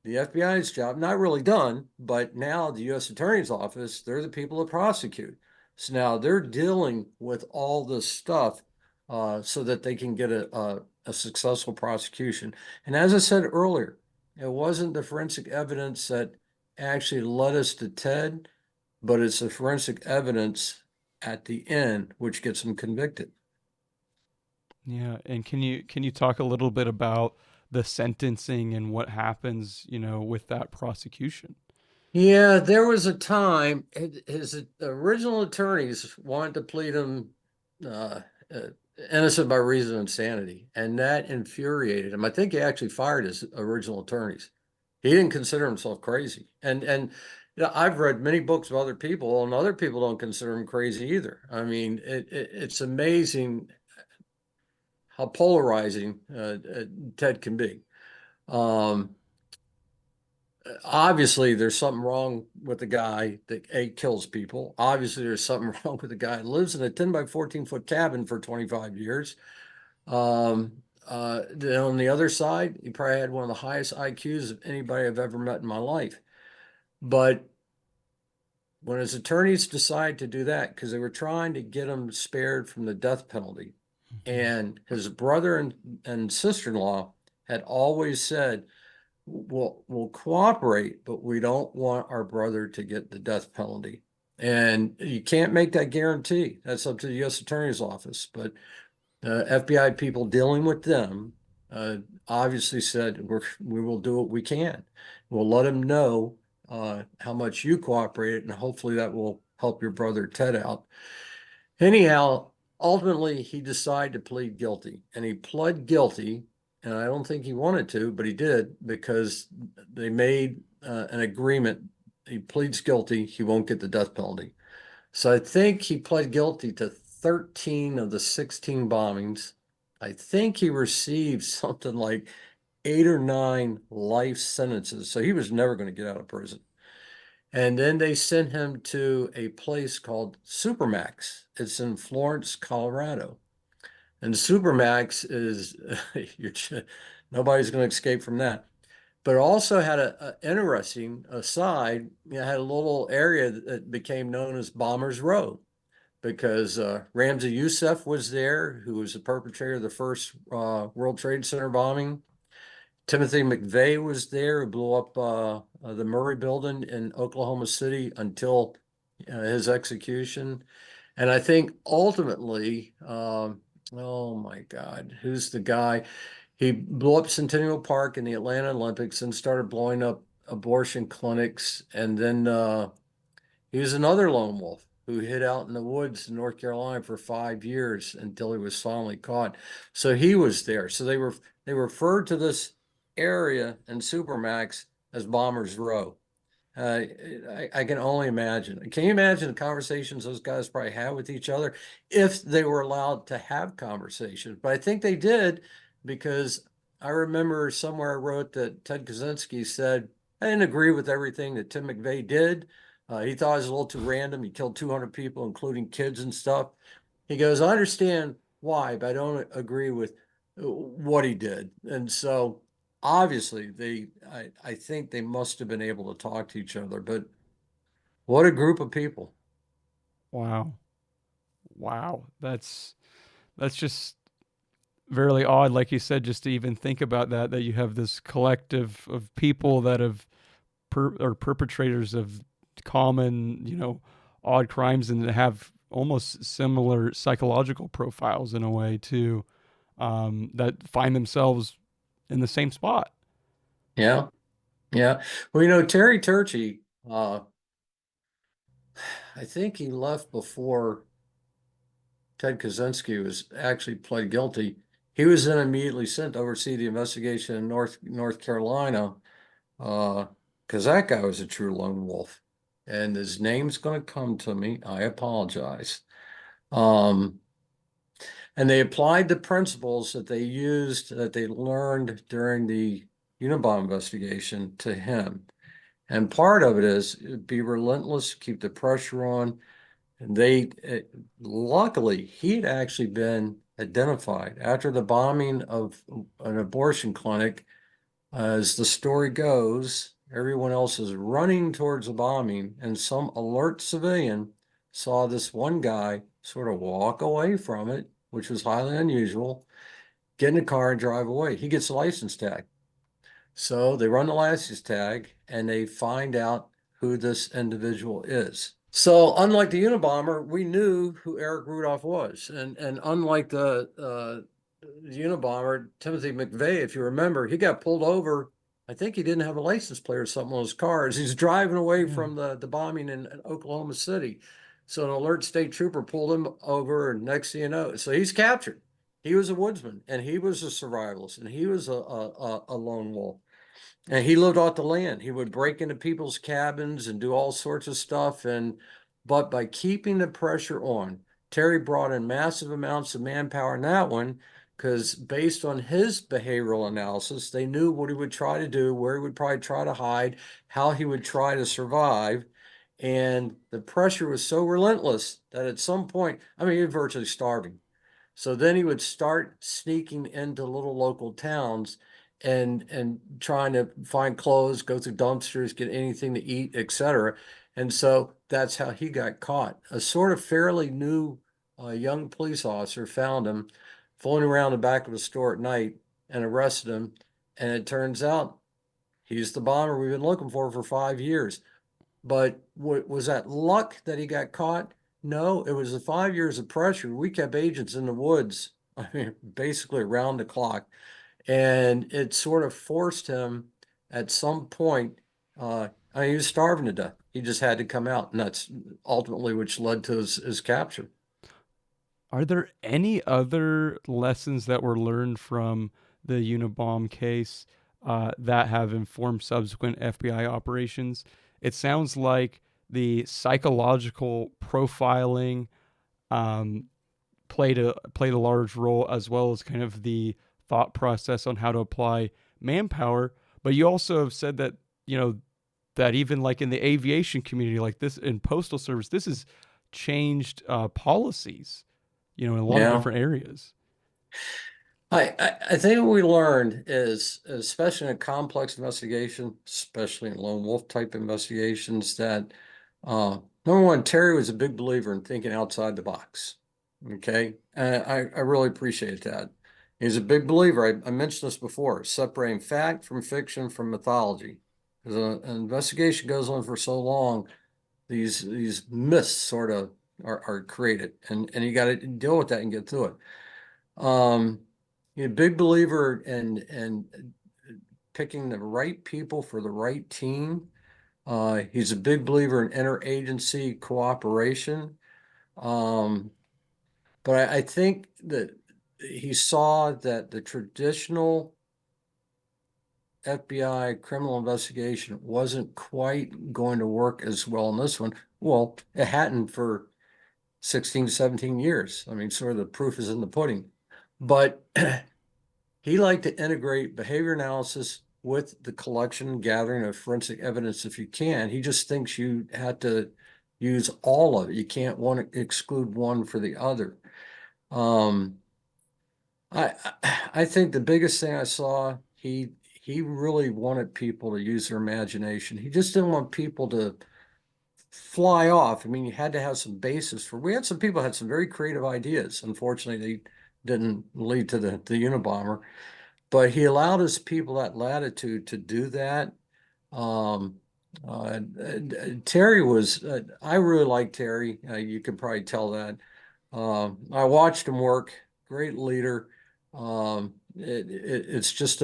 B: the FBI's job, not really done, but now the U.S. Attorney's Office, they're the people that prosecute. So now they're dealing with all this stuff so that they can get a successful prosecution. And as I said earlier, it wasn't the forensic evidence that actually led us to Ted, but it's the forensic evidence at the end which gets him convicted.
A: Yeah, and can you talk a little bit about the sentencing and what happens, with that prosecution?
B: Yeah, there was a time his original attorneys wanted to plead him uh, uh, innocent by reason of insanity, and that infuriated him. I think he actually fired his original attorneys. He didn't consider himself crazy, and I've read many books of other people, and other people don't consider him crazy either. I mean, it's amazing how polarizing Ted can be. Um, Obviously, there's something wrong with the guy that kills people. Obviously, there's something wrong with the guy that lives in a 10 by 14-foot cabin for 25 years. Then on the other side, he probably had one of the highest IQs of anybody I've ever met in my life. But when his attorneys decided to do that, because they were trying to get him spared from the death penalty, and his brother and sister-in-law had always said, we'll cooperate, but we don't want our brother to get the death penalty. And you can't make that guarantee. That's up to the U.S. Attorney's Office. But FBI people dealing with them obviously said we will do what we can. We'll let them know how much you cooperated, and hopefully that will help your brother Ted out. Anyhow, ultimately he decided to plead guilty, and he pled guilty. And I don't think he wanted to, but he did, because they made an agreement. He pleads guilty, he won't get the death penalty. So I think he pled guilty to 13 of the 16 bombings. I think he received something like 8 or 9 life sentences. So he was never going to get out of prison. And then they sent him to a place called Supermax. It's in Florence, Colorado. And Supermax is, nobody's going to escape from that. But it also had a interesting aside, had a little area that became known as Bombers Row, because Ramzi Youssef was there, who was the perpetrator of the first World Trade Center bombing. Timothy McVeigh was there, who blew up the Murray building in Oklahoma City until his execution. And I think ultimately, oh my God, who's the guy? He blew up Centennial Park in the Atlanta Olympics and started blowing up abortion clinics. And then he was another lone wolf who hid out in the woods in North Carolina for 5 years until he was finally caught. So he was there. So they referred to this area in Supermax as Bombers Row. I can only imagine. Can you imagine the conversations those guys probably had with each other if they were allowed to have conversations? But I think they did, because I remember somewhere I wrote that Ted Kaczynski said, I didn't agree with everything that Tim McVeigh did. He thought it was a little too random. He killed 200 people, including kids and stuff. He goes, I understand why, but I don't agree with what he did. And so obviously I think they must have been able to talk to each other, but what a group of people.
A: Wow. Wow. That's just very odd, like you said, just to even think about that you have this collective of people that have are perpetrators of common, odd crimes, and have almost similar psychological profiles in a way too, that find themselves in the same spot.
B: Yeah. Yeah. Well, Terry Turchie, I think he left before Ted Kaczynski was actually pled guilty. He was then immediately sent to oversee the investigation in North Carolina, because that guy was a true lone wolf. And his name's going to come to me. I apologize. Um, and they applied the principles that they used, that they learned during the Unabomber investigation to him. And part of it is be relentless, keep the pressure on. And luckily, he'd actually been identified after the bombing of an abortion clinic. As the story goes, everyone else is running towards the bombing, and some alert civilian saw this one guy sort of walk away from it, which was highly unusual, get in a car and drive away. He gets a license tag. So they run the license tag and they find out who this individual is. So unlike the Unabomber, we knew who Eric Rudolph was. And unlike the Unabomber, Timothy McVeigh, if you remember, he got pulled over. I think he didn't have a license plate or something on his car as he's driving away
A: Yeah.
B: from the bombing in Oklahoma City. So an alert state trooper pulled him over, and next thing you know, so he's captured. He was a woodsman, and he was a survivalist, and he was a lone wolf. And he lived off the land. He would break into people's cabins and do all sorts of stuff. But by keeping the pressure on, Terry brought in massive amounts of manpower in that one, because based on his behavioral analysis, they knew what he would try to do, where he would probably try to hide, how he would try to survive. And the pressure was so relentless that at some point, I mean, he was virtually starving. So then he would start sneaking into little local towns and trying to find clothes, go through dumpsters, get anything to eat, etc. And so that's how he got caught. A sort of fairly new young police officer found him fooling around the back of a store at night and arrested him. And it turns out he's the bomber we've been looking for 5 years. But was that luck that he got caught? No, it was the 5 years of pressure. We kept agents in the woods, I mean, basically around the clock. And it sort of forced him at some point. I mean, he was starving to death. He just had to come out. And that's ultimately which led to his capture.
A: Are there any other lessons that were learned from the Unabomb case that have informed subsequent FBI operations? It sounds like the psychological profiling um, played a large role, as well as kind of the thought process on how to apply manpower. But you also have said that that even like in the aviation community, like this in postal service, this has changed policies, in a lot of
B: Yeah.
A: different areas.
B: I think what we learned is, especially in a complex investigation, especially in lone wolf type investigations, that number one, Terry was a big believer in thinking outside the box. Okay. I really appreciate that. He's a big believer. I mentioned this before, separating fact from fiction from mythology. Because an investigation goes on for so long, these myths sort of are created, and you got to deal with that and get through it. He's a big believer in picking the right people for the right team. He's a big believer in interagency cooperation. Um, but I think that he saw that the traditional FBI criminal investigation wasn't quite going to work as well in this one. Well, it hadn't for 16, 17 years. I mean, sort of the proof is in the pudding. But he liked to integrate behavior analysis with the collection and gathering of forensic evidence if you can. He just thinks you have to use all of it. You can't exclude one for the other. Um, I I think the biggest thing I saw, he really wanted people to use their imagination. He just didn't want people to fly off. I mean, you had to have some basis for. We had some people had some very creative ideas. Unfortunately, they didn't lead to the Unabomber, but he allowed his people that latitude to do that. Um, Terry was. I really like Terry. You could probably tell that. I watched him work. Great leader. It's just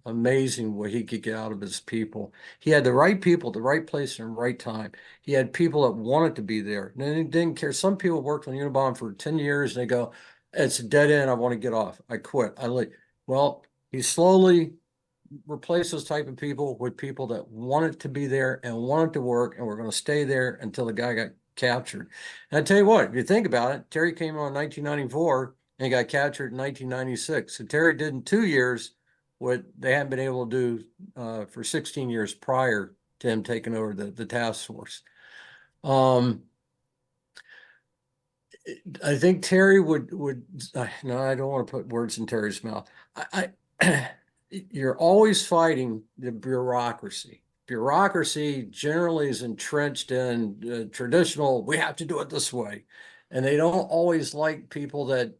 B: amazing what he could get out of his people. He had the right people at the right place and the right time. He had people that wanted to be there. And he didn't care. Some people worked on Unabomber for 10 years and they go, it's a dead end. I want to get off. I quit. I leave. Well, he slowly replaced those type of people with people that wanted to be there and wanted to work and were going to stay there until the guy got captured. And I tell you what, if you think about it, Terry came on in 1994 and got captured in 1996. So Terry did in 2 years what they hadn't been able to do for 16 years prior to him taking over the task force. I think Terry would no, I don't want to put words in Terry's mouth. You're always fighting the bureaucracy. Bureaucracy generally is entrenched in traditional, we have to do it this way. And they don't always like people that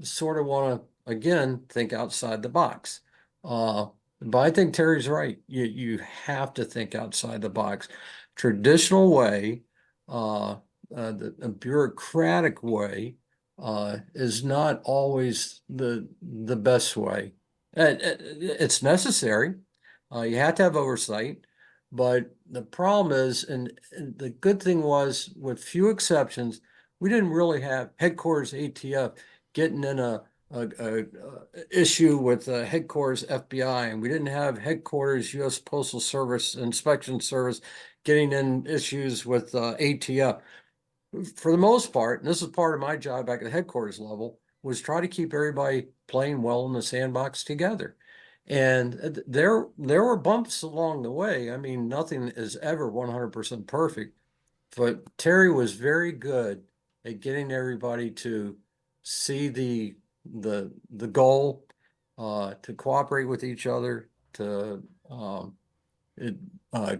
B: sort of want to, again, think outside the box. But I think Terry's right. You have to think outside the box. Traditional way, the bureaucratic way, is not always the best way. It's necessary. You have to have oversight. But the problem is, and the good thing was, with few exceptions, we didn't really have headquarters ATF getting in a issue with headquarters FBI, and we didn't have headquarters U.S. Postal Service Inspection Service getting in issues with ATF. For the most part, and this is part of my job back at the headquarters level, was try to keep everybody playing well in the sandbox together. And there were bumps along the way. I mean, nothing is ever 100% perfect, but Terry was very good at getting everybody to see the goal, to cooperate with each other, to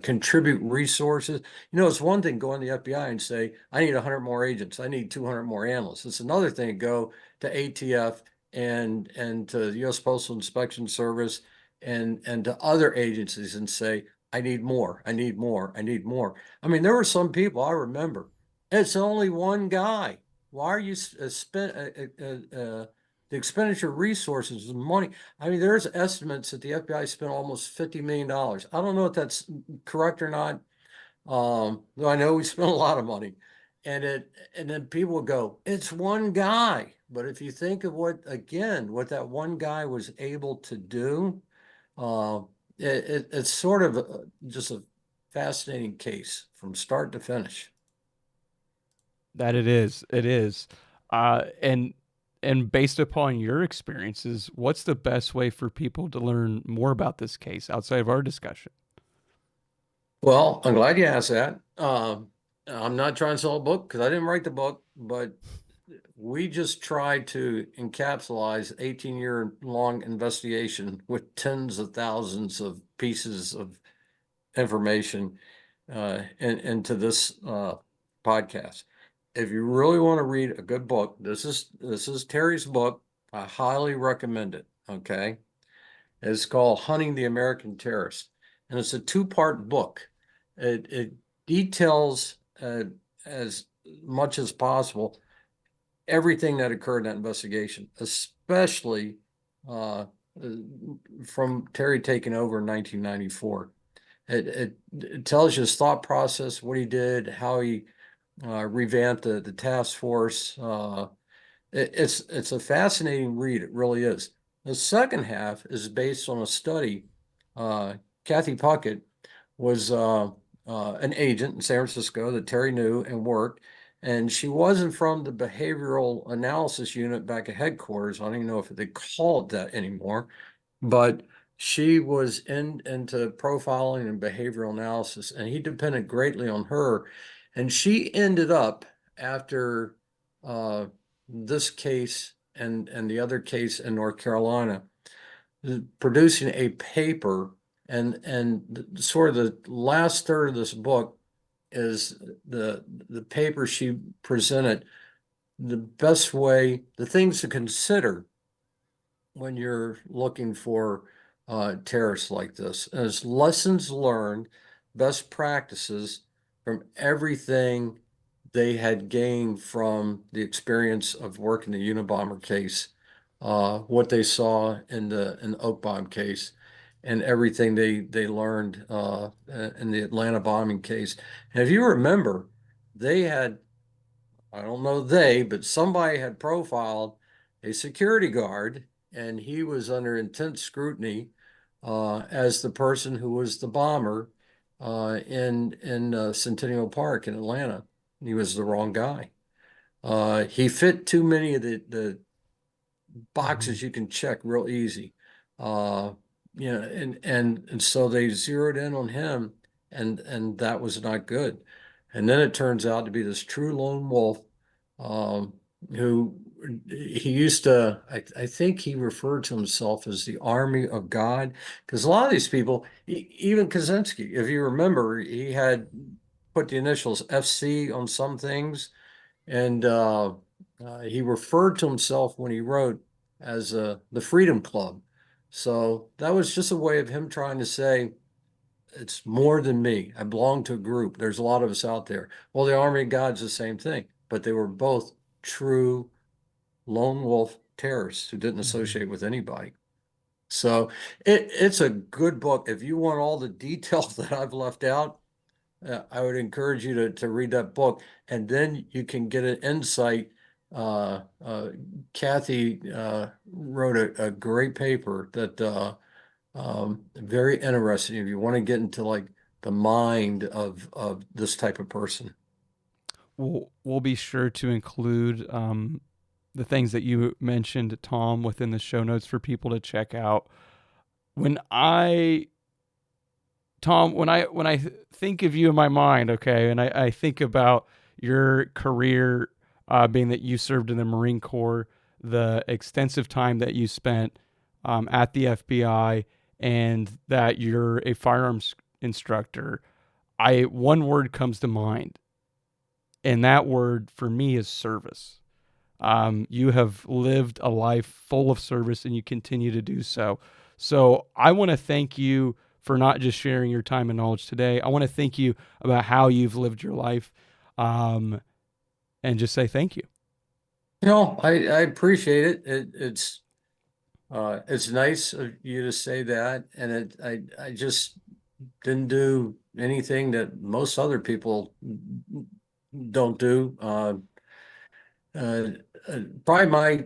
B: contribute resources. It's one thing going to the FBI and say, I need 100 more agents. I need 200 more analysts. It's another thing to go to ATF and to the U.S. Postal Inspection Service and to other agencies and say, I need more, I need more, I need more. I mean, there were some people I remember, it's only one guy. Why are you the expenditure of resources and money? I mean, there's estimates that the FBI spent almost $50 million. I don't know if that's correct or not. Though I know we spent a lot of money. And then people would go, it's one guy. But if you think of what that one guy was able to do, uh, it's sort of just a fascinating case from start to finish.
A: That it is. And based upon your experiences, what's the best way for people to learn more about this case outside of our discussion?
B: Well, I'm glad you asked that. I'm not trying to sell a book because I didn't write the book, but we just tried to encapsulate 18-year long investigation with tens of thousands of pieces of information into this podcast. If you really want to read a good book, this is Terry's book. I highly recommend it. Okay, it's called Hunting the American Terrorist, and it's a two-part book. It details as much as possible everything that occurred in that investigation, especially uh, from Terry taking over in 1994. It tells you his thought process, what he did, how he revamped the task force. It's a fascinating read. It really is. The second half is based on a study. Kathy Puckett was an agent in San Francisco that Terry knew and worked. And she wasn't from the behavioral analysis unit back at headquarters. I don't even know if they call it that anymore, but she was into profiling and behavioral analysis, and he depended greatly on her. And she ended up after uh, this case and the other case in North Carolina, producing a paper, and sort of the last third of this book is the paper she presented, the best way, the things to consider when you're looking for terrorists like this, as lessons learned, best practices from everything they had gained from the experience of working the Unabomber case, what they saw in the Oak Bomb case, and everything they learned in the Atlanta bombing case. And if you remember, they had, I don't know but somebody had profiled a security guard, and he was under intense scrutiny as the person who was the bomber in Centennial Park in Atlanta. He was the wrong guy. He fit too many of the boxes you can check real easy. Uh, and so they zeroed in on him, and that was not good. And then it turns out to be this true lone wolf, um, who he used to, I think he referred to himself as the army of God, because a lot of these people, even Kaczynski, if you remember, he had put the initials FC on some things, and he referred to himself when he wrote as the Freedom Club. So that was just a way of him trying to say, it's more than me. I belong to a group. There's a lot of us out there. Well, the Army of God's the same thing, but they were both true lone wolf terrorists who didn't associate with anybody. So it's a good book. If you want all the details that I've left out, I would encourage you to read that book, and then you can get an insight. Kathy wrote a great paper that very interesting if you want to get into like the mind of this type of person.
A: We'll be sure to include the things that you mentioned, Tom, within the show notes for people to check out. When I Tom, when I think of you in my mind, okay, and I think about your career, being that you served in the Marine Corps, the extensive time that you spent at the FBI, and that you're a firearms instructor, I one word comes to mind, and that word for me is service. You have lived a life full of service, and you continue to do so. So I want to thank you for not just sharing your time and knowledge today. I want to thank you about how you've lived your life, and just say thank you.
B: I appreciate it. It's nice of you to say that, and I just didn't do anything that most other people don't do. Uh, Probably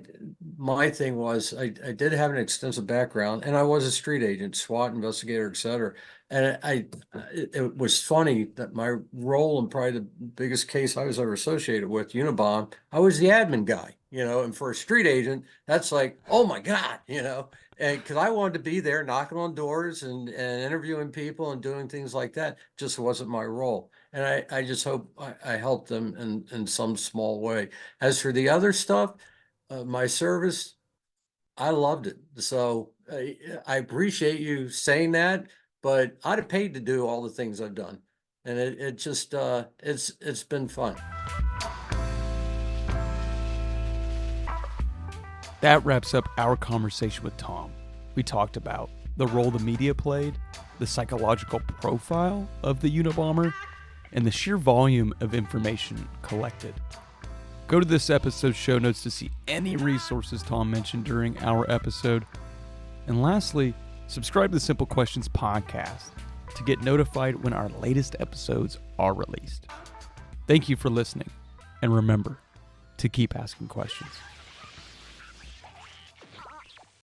B: my thing was I did have an extensive background, and I was a street agent, SWAT investigator, et cetera. And it was funny that my role in probably the biggest case I was ever associated with, UNABOM, I was the admin guy, and for a street agent, that's like, oh my God, and because I wanted to be there knocking on doors and interviewing people and doing things like that, just wasn't my role. And I just hope I helped them in some small way. As for the other stuff, my service, I loved it. So I appreciate you saying that, but I'd have paid to do all the things I've done. And it just, it's been fun.
A: That wraps up our conversation with Tom. We talked about the role the media played, the psychological profile of the Unabomber, and the sheer volume of information collected. Go to this episode's show notes to see any resources Tom mentioned during our episode. And lastly, subscribe to the Simple Questions podcast to get notified when our latest episodes are released. Thank you for listening, and remember to keep asking questions.